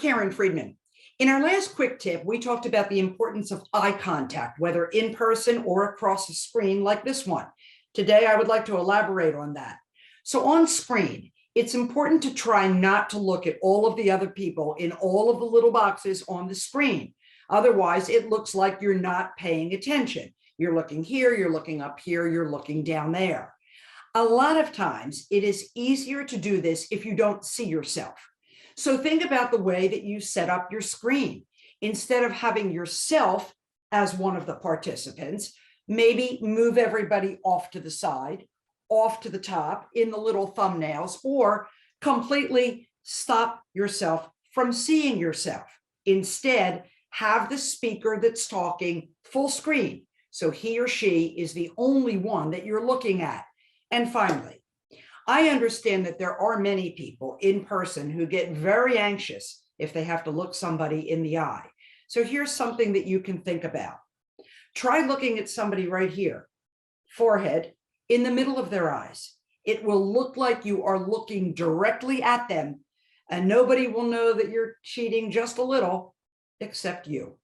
Karen Friedman. In our last quick tip, we talked about the importance of eye contact, whether in person or across a screen like this one. Today, I would like to elaborate on that. So on screen, it's important to try not to look at all of the other people in all of the little boxes on the screen. Otherwise, it looks like you're not paying attention. You're looking here, you're looking up here, you're looking down there. A lot of times, it is easier to do this if you don't see yourself. So think about the way that you set up your screen. Instead of having yourself as one of the participants, maybe move everybody off to the side, off to the top in the little thumbnails, or completely stop yourself from seeing yourself. Instead, have the speaker that's talking full screen, so he or she is the only one that you're looking at. And finally, I understand that there are many people in person who get very anxious if they have to look somebody in the eye. So here's something that you can think about. Try looking at somebody right here, forehead, in the middle of their eyes. It will look like you are looking directly at them, and nobody will know that you're cheating just a little, except you.